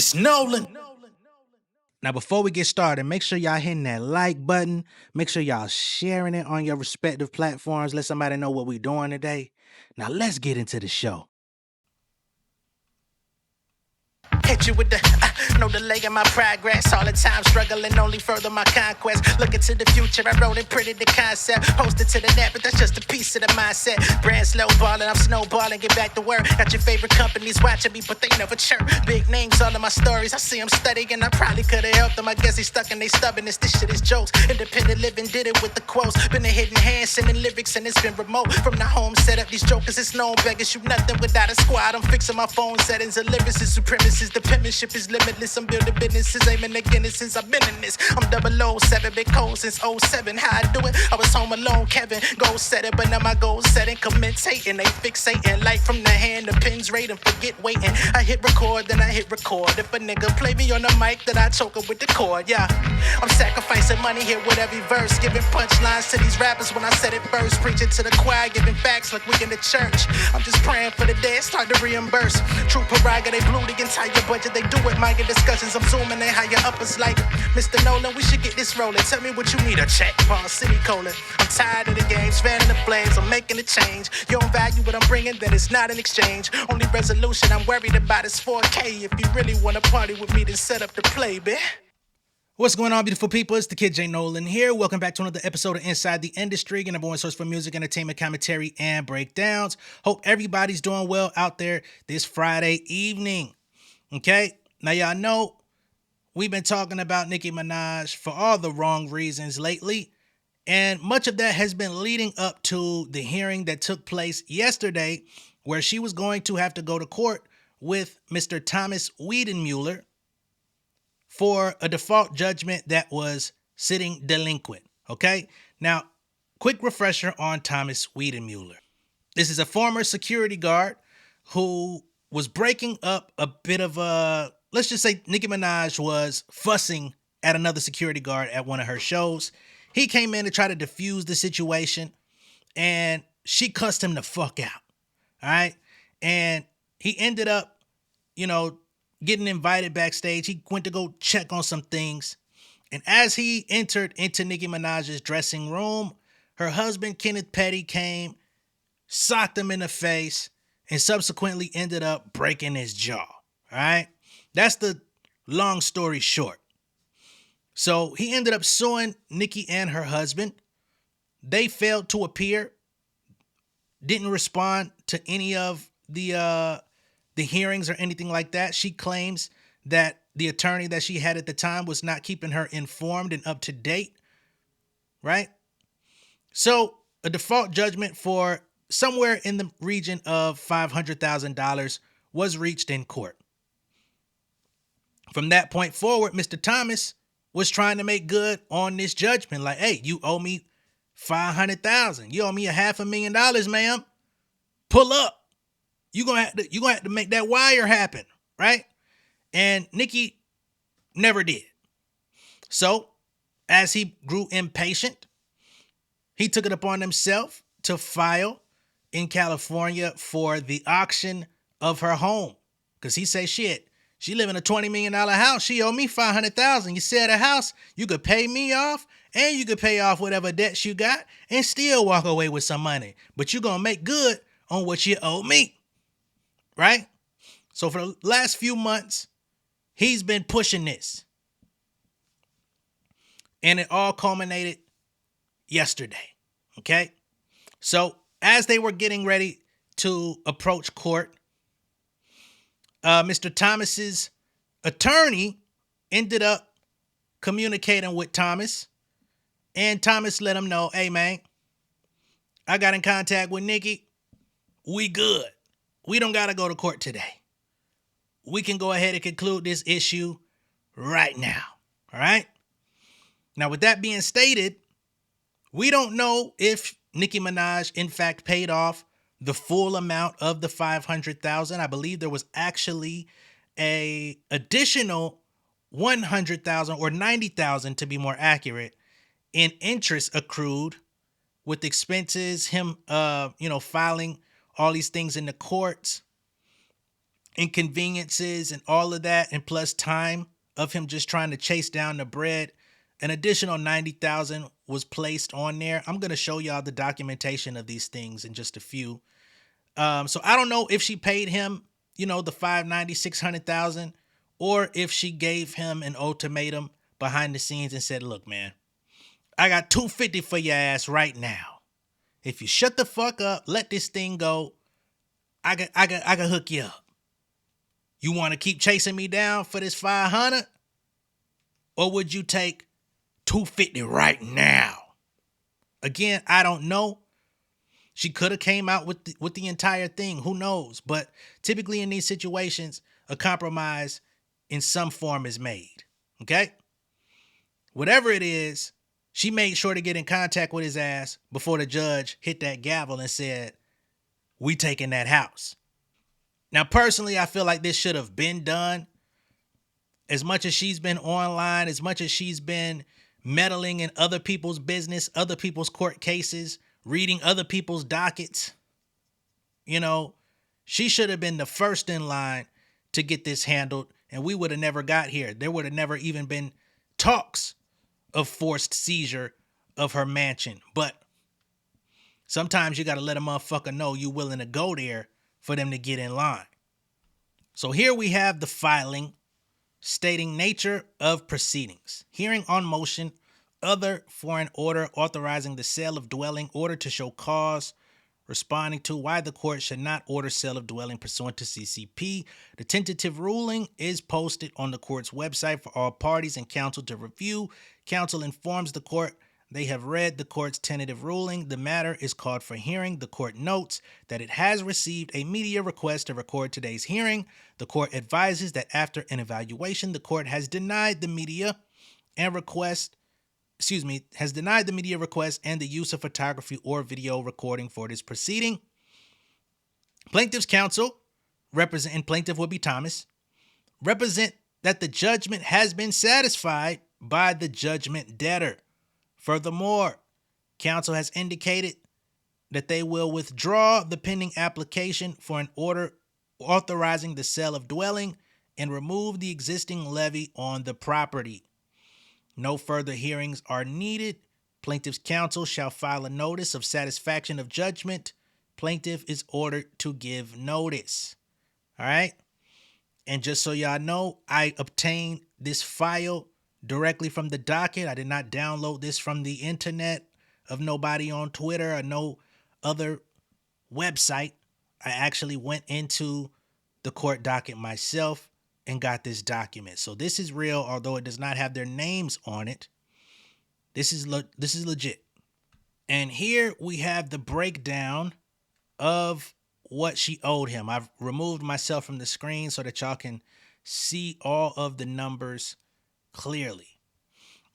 It's Nolan. Now, before we get started, make sure y'all hitting that like button. Make sure y'all sharing it on your respective platforms. Let somebody know what we're doing today. Now, let's get into the show. Hit you with the no delay in my progress. All the time struggling, only further my conquest. Looking to the future, I wrote and printed the concept. Posted to the net, but that's just a piece of the mindset. Brand slow balling, I'm snowballing, get back to work. Got your favorite companies watching me, but they never chirp. Big names, all of my stories, I see them studying. I probably could have helped them, I guess they stuck in they stubbornness. This shit is jokes. Independent living, did it with the quotes. Been a hidden hand, sending lyrics, and it's been remote. From the home set up, these jokers, it's known beggars. You nothing without a squad. I'm fixing my phone settings, and lyricists, supremacists. The penmanship is limitless. I'm building businesses, aiming again since I've been in this. I'm 007, been cold since '07. How I do it? I was home alone, Kevin. Goal setting, but now my goal setting. Commentating, they fixating. Light from the hand, the pins rating, forget waiting. I hit record, then I hit record. If a nigga play me on the mic, then I choke him with the cord, yeah. I'm sacrificing money here with every verse. Giving punchlines to these rappers when I said it first. Preaching to the choir, giving facts like we in the church. I'm just praying for the dead, start to reimburse. True prerogative, they blew the entire budget. They do it, minor discussions. I'm zooming, they higher up us like Mr. Nolan, we should get this rolling. Tell me what you need, a check, pause, city colon. I'm tired of the games, fanning the flames. I'm making a change. You don't value what I'm bringing, then it's not an exchange. Only resolution I'm worried about is 4K. If you really want to party with me, then set up the play, bitch. What's going on, beautiful people? It's the kid J Nolan here. Welcome back to another episode of Inside the Industry, your number one source for music, entertainment, commentary, and breakdowns. Hope everybody's doing well out there this Friday evening. Okay? Now, y'all know we've been talking about Nicki Minaj for all the wrong reasons lately, and much of that has been leading up to the hearing that took place yesterday, where she was going to have to go to court with Mr. Thomas Weidenmueller for a default judgment that was sitting delinquent. Okay? Now, quick refresher on Thomas Weidenmueller. This is a former security guard who was breaking up a bit of a, let's just say Nicki Minaj was fussing at another security guard at one of her shows. He came in to try to defuse the situation, and she cussed him the fuck out. All right? And he ended up, getting invited backstage. He went to go check on some things. And as he entered into Nicki Minaj's dressing room, her husband, Kenneth Petty, came, socked him in the face, and subsequently ended up breaking his jaw. All right? That's the long story short. So he ended up suing Nicki and her husband. They failed to appear, didn't respond to any of the hearings or anything like that. She claims that the attorney that she had at the time was not keeping her informed and up to date, right? So a default judgment for somewhere in the region of $500,000 was reached in court. From that point forward, Mr. Thomas was trying to make good on this judgment. Like, hey, you owe me $500,000. You owe me $500,000, ma'am. Pull up. You're gonna have to make that wire happen, right? And Nicki never did. So, as he grew impatient, he took it upon himself to file in California for the auction of her home. Because he say, shit, she live in a $20 million house. She owe me $500,000. You sell the house, you could pay me off, and you could pay off whatever debts you got and still walk away with some money. But you're going to make good on what you owe me. Right? So for the last few months, he's been pushing this. And it all culminated yesterday. Okay? So as they were getting ready to approach court, Mr. Thomas's attorney ended up communicating with Thomas. And Thomas let him know, hey, man, I got in contact with Nicki. We good. We don't got to go to court today. We can go ahead and conclude this issue right now. All right? Now, with that being stated, we don't know if Nicki Minaj, in fact, paid off the full amount of the $500,000. I believe there was actually a additional $100,000 or $90,000 to be more accurate in interest accrued with expenses, him, filing all these things in the courts inconveniences and all of that, and plus time of him just trying to chase down the bread, an additional $90,000 was placed on there. I'm gonna show y'all the documentation of these things in just a few. So I don't know if she paid him, the 590, 600,000, or if she gave him an ultimatum behind the scenes and said, "Look, man, I got 250 for your ass right now. If you shut the fuck up, let this thing go, I can hook you up. You want to keep chasing me down for this 500, or would you take 250 right now?" Again, I don't know. She could have came out with the entire thing. Who knows? But typically in these situations, a compromise in some form is made. Okay? Whatever it is, she made sure to get in contact with his ass before the judge hit that gavel and said, "We taking that house." Now, personally, I feel like this should have been done. As much as she's been online, as much as she's been meddling in other people's business, other people's court cases, reading other people's dockets, she should have been the first in line to get this handled, and we would have never got here. There would have never even been talks of forced seizure of her mansion. But sometimes you got to let a motherfucker know you willing to go there for them to get in line. So here we have the filing stating nature of proceedings. Hearing on motion other for an order authorizing the sale of dwelling, order to show cause, responding to why the court should not order sale of dwelling pursuant to CCP. The tentative ruling is posted on the court's website for all parties and counsel to review. Counsel informs the court they have read the court's tentative ruling. The matter is called for hearing. The court notes that it has received a media request to record today's hearing. The court advises that after an evaluation, the court has denied the media request and the use of photography or video recording for this proceeding. Plaintiff's counsel, representing plaintiff would be Thomas, represent that the judgment has been satisfied by the judgment debtor. Furthermore, counsel has indicated that they will withdraw the pending application for an order authorizing the sale of dwelling and remove the existing levy on the property. No further hearings are needed. Plaintiff's counsel shall file a notice of satisfaction of judgment. Plaintiff is ordered to give notice. All right? And just so y'all know, I obtained this file directly from the docket. I did not download this from the internet of nobody on Twitter or no other website. I actually went into the court docket myself and got this document. So this is real, although it does not have their names on it. This is legit. And here we have the breakdown of what she owed him. I've removed myself from the screen so that y'all can see all of the numbers clearly.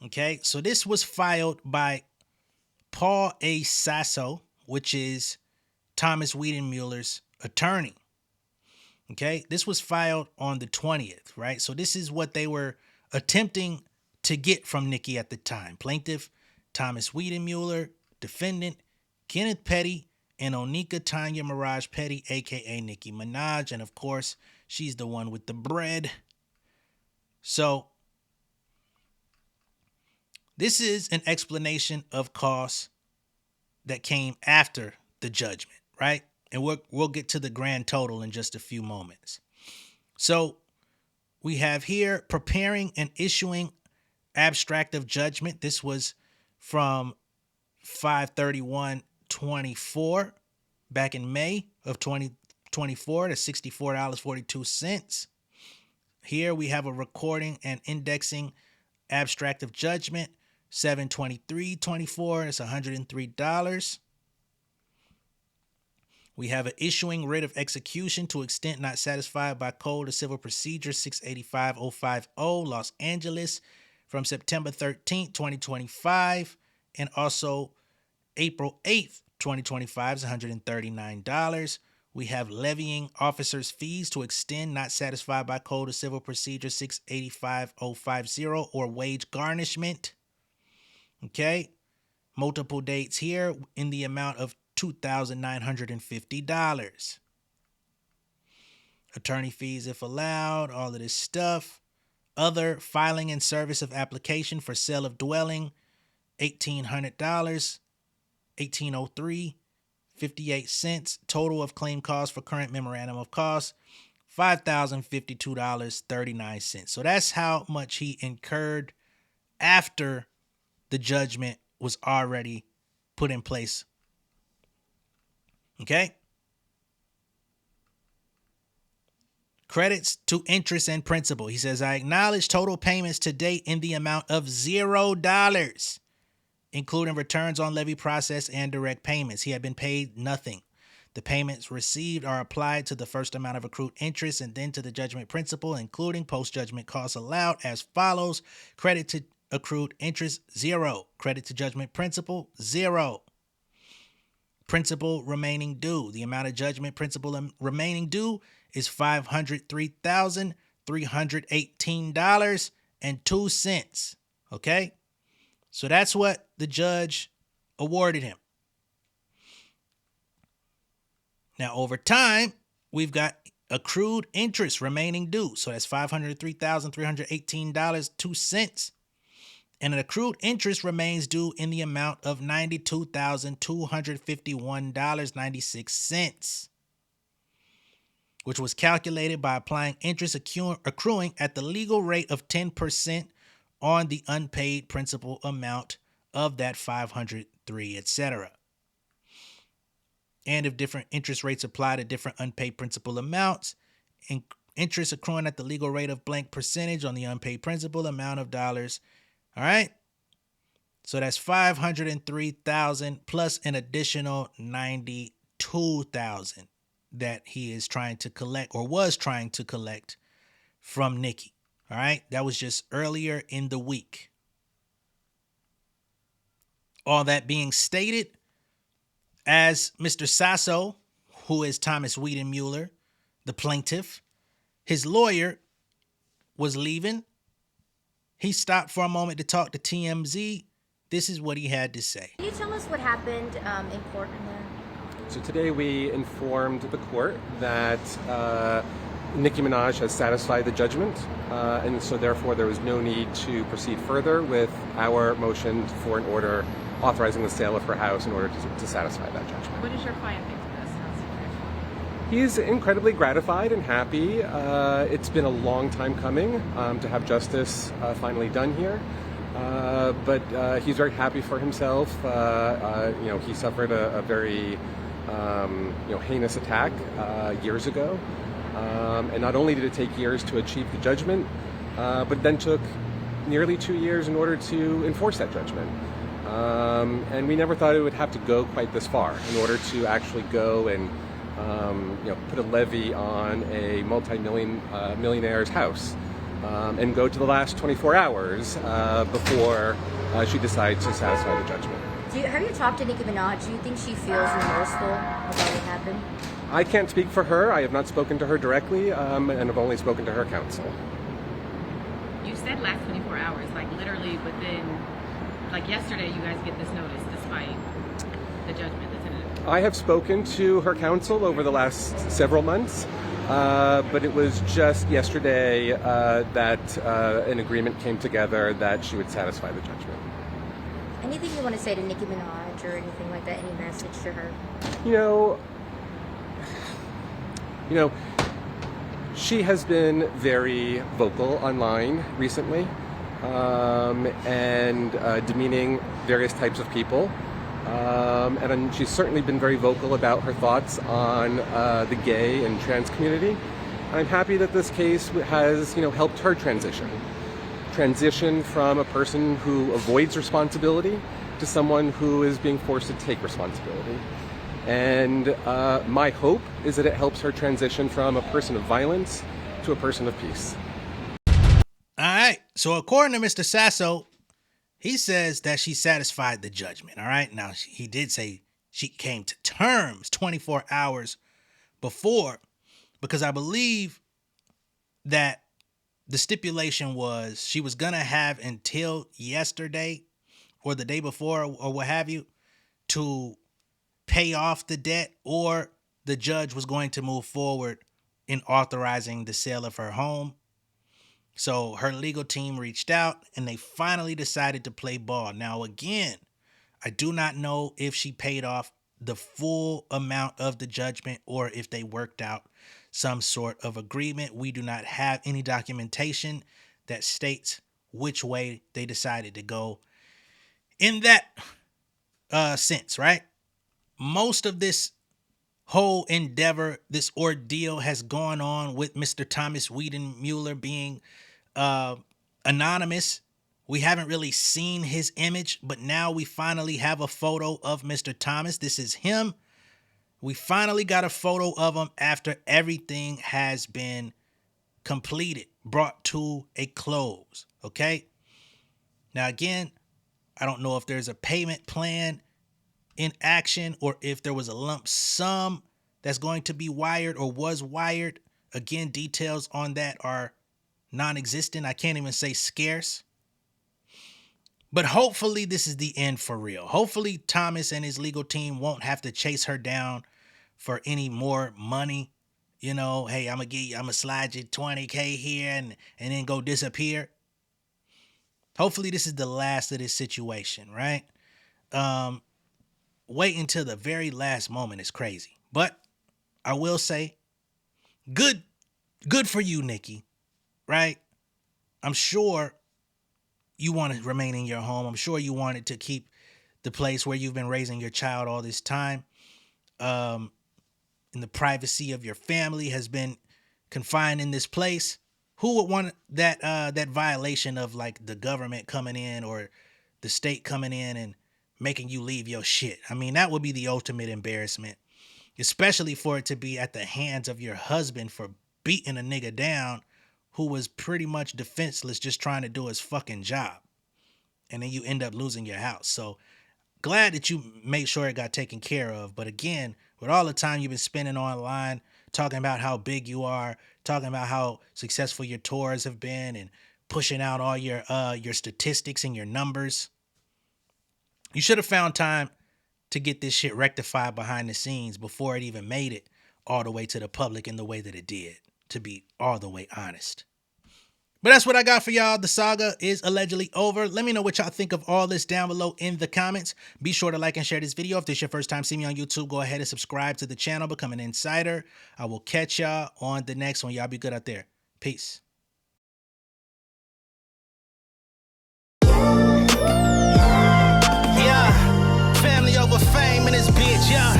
Okay, so this was filed by Paul A. Sasso, which is Thomas Weidenmueller's attorney. Okay, this was filed on the 20th, right? So this is what they were attempting to get from Nicki at the time. Plaintiff Thomas Weidenmueller, defendant Kenneth Petty, and Onika Tanya Mirage Petty, aka Nicki Minaj. And of course, she's the one with the bread. So this is an explanation of costs that came after the judgment, right? And we'll get to the grand total in just a few moments. So we have here preparing and issuing abstract of judgment. This was from 5/31/24 back in May of 2024 to $64.42. Here we have a recording and indexing abstract of judgment, 7/23/24. It's $103. We have an issuing writ of execution to extent not satisfied by Code of Civil Procedure 685-050, Los Angeles, from September 13th, 2025, and also April 8th, 2025 is $139. We have levying officers' fees to extend not satisfied by Code of Civil Procedure 685-050 or wage garnishment. Okay, multiple dates here in the amount of $2,950. attorney fees if allowed, all of this stuff. Other filing and service of application for sale of dwelling, $1,800, 1803, 58 cents. Total of claim costs for current memorandum of costs, $5,052.39. So that's how much he incurred after the judgment was already put in place. Okay? Credits to interest and principal. He says, I acknowledge total payments to date in the amount of $0, including returns on levy process and direct payments. He had been paid nothing. The payments received are applied to the first amount of accrued interest and then to the judgment principal, including post-judgment costs allowed as follows. Credit to accrued interest, 0. Credit to judgment principal, 0. Principal remaining due. The amount of judgment principal remaining due is $503,318.02. Okay? So that's what the judge awarded him. Now, over time, we've got accrued interest remaining due. So that's $503,318.02. And an accrued interest remains due in the amount of $92,251.96, which was calculated by applying interest accruing at the legal rate of 10% on the unpaid principal amount of that $503, etc. And if different interest rates apply to different unpaid principal amounts, interest accruing at the legal rate of blank percentage on the unpaid principal amount of dollars. All right. So that's $503,000 plus an additional $92,000 that he is trying to collect or was trying to collect from Nicki. All right. That was just earlier in the week. All that being stated, as Mr. Sasso, who is Thomas Weidenmueller, the plaintiff, his lawyer was leaving. He stopped for a moment to talk to TMZ. This is what he had to say. Can you tell us what happened in court in there? So today we informed the court that Nicki Minaj has satisfied the judgment, and so therefore there was no need to proceed further with our motion for an order authorizing the sale of her house in order to satisfy that judgment. What does your client think of this? He's incredibly gratified and happy. It's been a long time coming to have justice finally done here. But he's very happy for himself. He suffered a very heinous attack years ago. And not only did it take years to achieve the judgment, but then took nearly 2 years in order to enforce that judgment. And we never thought it would have to go quite this far in order to actually go and put a levy on a millionaire's house and go to the last 24 hours before she decides to satisfy the judgment. Have you talked to Nicki Minaj? Do you think she feels remorseful about what happened? I can't speak for her. I have not spoken to her directly, and have only spoken to her counsel. You said last 24 hours, like literally within, like yesterday you guys get this notice despite the judgment that's in it. I have spoken to her counsel over the last several months, but it was just yesterday that an agreement came together that she would satisfy the judgment. Anything you want to say to Nicki Minaj or anything like that? Any message to her? She has been very vocal online recently and demeaning various types of people. And she's certainly been very vocal about her thoughts on the gay and trans community. I'm happy that this case has, helped her transition from a person who avoids responsibility to someone who is being forced to take responsibility. And my hope is that it helps her transition from a person of violence to a person of peace. All right. So according to Mr. Sasso, he says that she satisfied the judgment. All right. Now, he did say she came to terms 24 hours before, because I believe that the stipulation was she was going to have until yesterday or the day before or what have you to pay off the debt, or the judge was going to move forward in authorizing the sale of her home. So her legal team reached out and they finally decided to play ball. Now, again, I do not know if she paid off the full amount of the judgment or if they worked out some sort of agreement. We do not have any documentation that states which way they decided to go in that sense, right? Most of this whole endeavor, this ordeal has gone on with Mr. Thomas Weidenmueller being anonymous. We haven't really seen his image, but now we finally have a photo of Mr. Thomas. This is him. We finally got a photo of him after everything has been completed, brought to a close, okay? Now, again, I don't know if there's a payment plan in action or if there was a lump sum that's going to be wired or was wired. Again, details on that are non-existent. I can't even say scarce. But hopefully this is the end for real. Hopefully Thomas and his legal team won't have to chase her down for any more money. You know, hey, I'm gonna slide you $20K here and then go disappear. Hopefully this is the last of this situation, right? Wait until the very last moment is crazy. But I will say, good for you, Nicki, right? I'm sure you want to remain in your home. I'm sure you wanted to keep the place where you've been raising your child all this time. And the privacy of your family has been confined in this place. Who would want that violation of like the government coming in or the state coming in and making you leave your shit? I mean, that would be the ultimate embarrassment, especially for it to be at the hands of your husband for beating a nigga down who was pretty much defenseless, just trying to do his fucking job. And then you end up losing your house. So glad that you made sure it got taken care of. But again, with all the time you've been spending online, talking about how big you are, talking about how successful your tours have been and pushing out all your statistics and your numbers, you should have found time to get this shit rectified behind the scenes before it even made it all the way to the public in the way that it did, to be all the way honest. But that's what I got for y'all. The saga is allegedly over. Let me know what y'all think of all this down below in the comments. Be sure to like and share this video. If this is your first time seeing me on YouTube, go ahead and subscribe to the channel. Become an insider. I will catch y'all on the next one. Y'all be good out there. Peace. Yeah, family over fame in this bitch, yeah.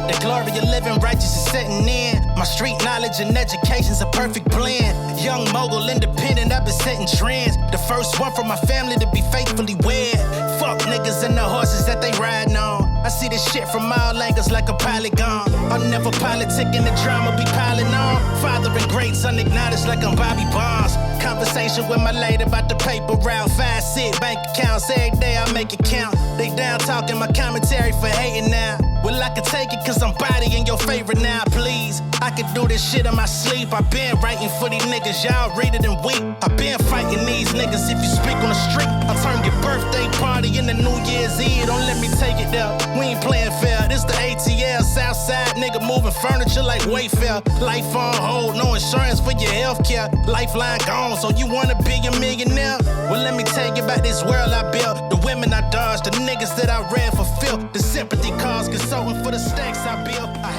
The glory of living righteous is setting in. My street knowledge and education's a perfect blend. Young mogul, independent, I've been setting trends. The first one from my family to be faithfully wed. Fuck niggas and the horses that they riding on. I see this shit from all angles like a polygon. I'm never politicking, the drama be piling on. Father and great son acknowledged like I'm Bobby Bonds. Conversation with my lady about the paper route. 5 sit bank accounts, every day I make it count. They down talking my commentary for hating now. Well, I can take it cause I'm bodying your favorite now, please. I could do this shit in my sleep. I been writing for these niggas, y'all read it and weep. I been fighting these niggas if you speak on the street. I'll turn your birthday party into New Year's Eve. Don't let me take it there. We ain't playing fair. This the ATL, Southside nigga moving furniture like Wayfair. Life on hold, no insurance for your healthcare. Lifeline gone, so you wanna be a millionaire? Well, let me tell you about this world I built. The women I dodged, the niggas that I ran for filth. The sympathy calls, consulting for the stacks I built. I